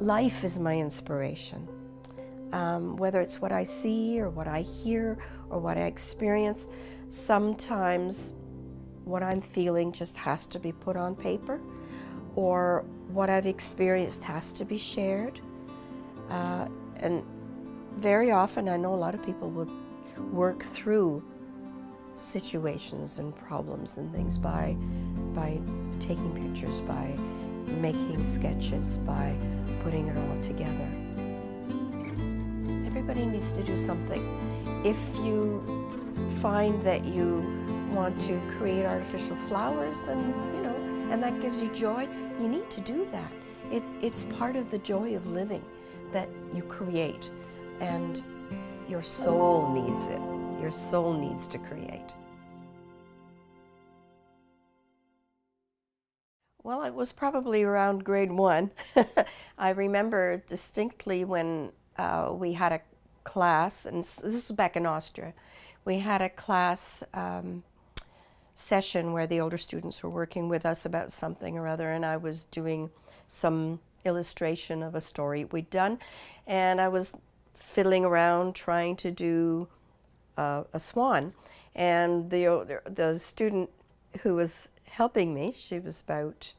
life is my inspiration. Whether it's what I see or what I hear or what I experience, sometimes what I'm feeling just has to be put on paper, or what I've experienced has to be shared. And very often, I know a lot of people will work through situations and problems and things by taking pictures, by making sketches, by putting it all together. Everybody needs to do something. If you find that you want to create artificial flowers, then, you know, and that gives you joy, you need to do that. It's part of the joy of living that you create, and your soul needs it. Your soul needs to create. Well, it was probably around grade 1. I remember distinctly when we had a class, and this was back in Austria. We had a class session where the older students were working with us about something or other, and I was doing some illustration of a story we'd done, and I was fiddling around trying to do a swan, and the student who was helping me, she was about,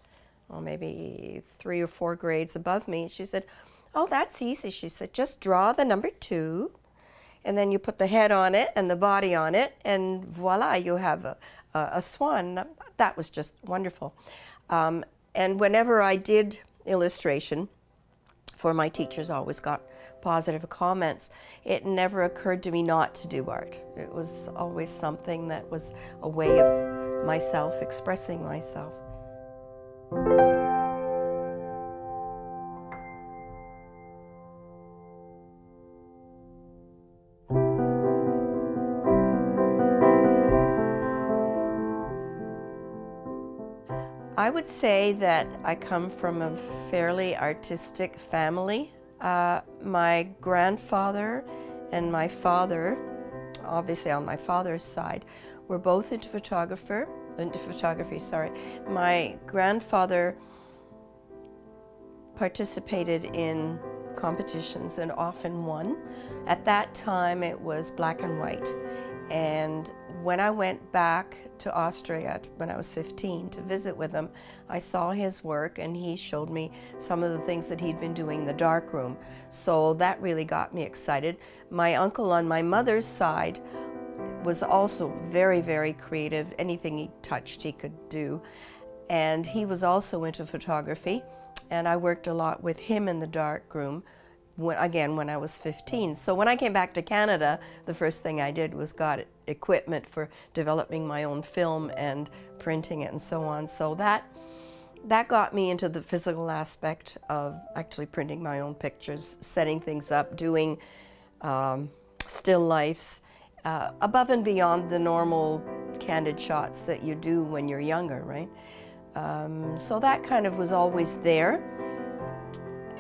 oh, maybe 3 or 4 grades above me. She said, "Oh, that's easy." She said, "Just draw the number 2, and then you put the head on it and the body on it, and voila, you have a swan." That was just wonderful. And whenever I did illustration, for my teachers always got positive comments, it never occurred to me not to do art. It was always something that was a way of myself expressing myself. I would say that I come from a fairly artistic family. My grandfather and my father, obviously on my father's side, were both into photography. My grandfather participated in competitions and often won. At that time it was black and white. And when I went back to Austria when I was 15 to visit with him, I saw his work, and he showed me some of the things that he'd been doing in the darkroom. So that really got me excited. My uncle on my mother's side was also very, very creative. Anything he touched, he could do. And he was also into photography, and I worked a lot with him in the darkroom. When I was 15. So when I came back to Canada, the first thing I did was got equipment for developing my own film and printing it and so on. So that got me into the physical aspect of actually printing my own pictures, setting things up, doing still lifes, above and beyond the normal candid shots that you do when you're younger, right? So that kind of was always there.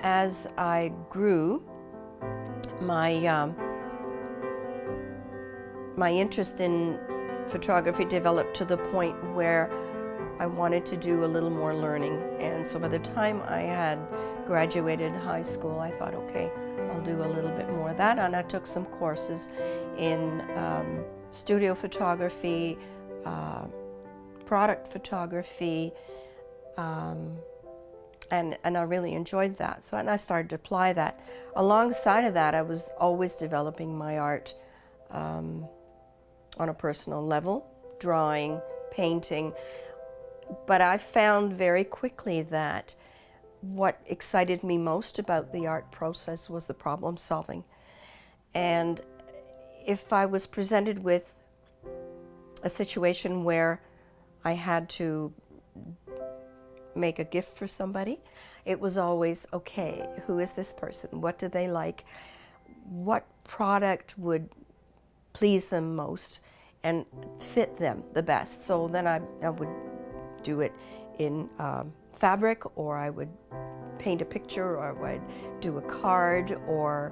As I grew, my interest in photography developed to the point where I wanted to do a little more learning. And so by the time I had graduated high school, I thought, okay, I'll do a little bit more of that. And I took some courses in studio photography, product photography, and I really enjoyed that. So, and I started to apply that. Alongside of that, I was always developing my art on a personal level, drawing, painting. But I found very quickly that what excited me most about the art process was the problem solving. And if I was presented with a situation where I had to make a gift for somebody, it was always, okay, who is this person? What do they like? What product would please them most and fit them the best? So then I would do it in fabric, or I would paint a picture, or I would do a card, or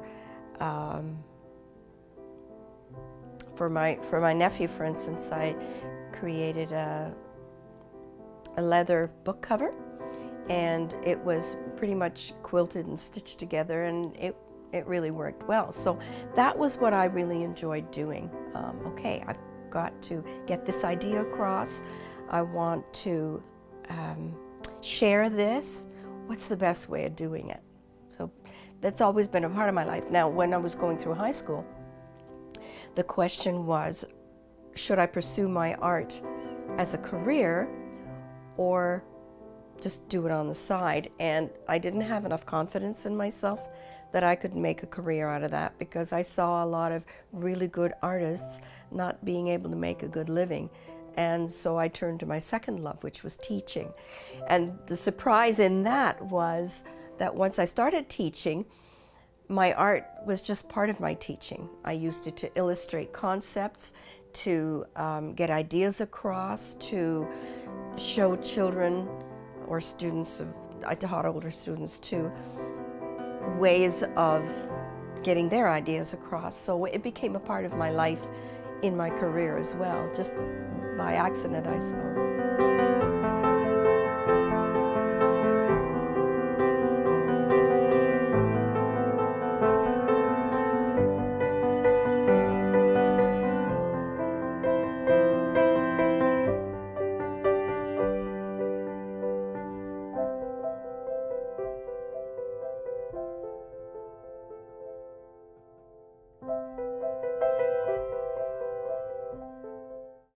for my nephew, for instance, I created a leather book cover, and it was pretty much quilted and stitched together, and it really worked well. So that was what I really enjoyed doing. Okay, I've got to get this idea across. I want to share this. What's the best way of doing it? So that's always been a part of my life. Now, when I was going through high school, the question was, should I pursue my art as a career or just do it on the side? And I didn't have enough confidence in myself that I could make a career out of that, because I saw a lot of really good artists not being able to make a good living. And so I turned to my second love, which was teaching. And the surprise in that was that once I started teaching, my art was just part of my teaching. I used it to illustrate concepts, to get ideas across, to show children or students, I taught older students too, ways of getting their ideas across. So it became a part of my life in my career as well, just by accident, I suppose.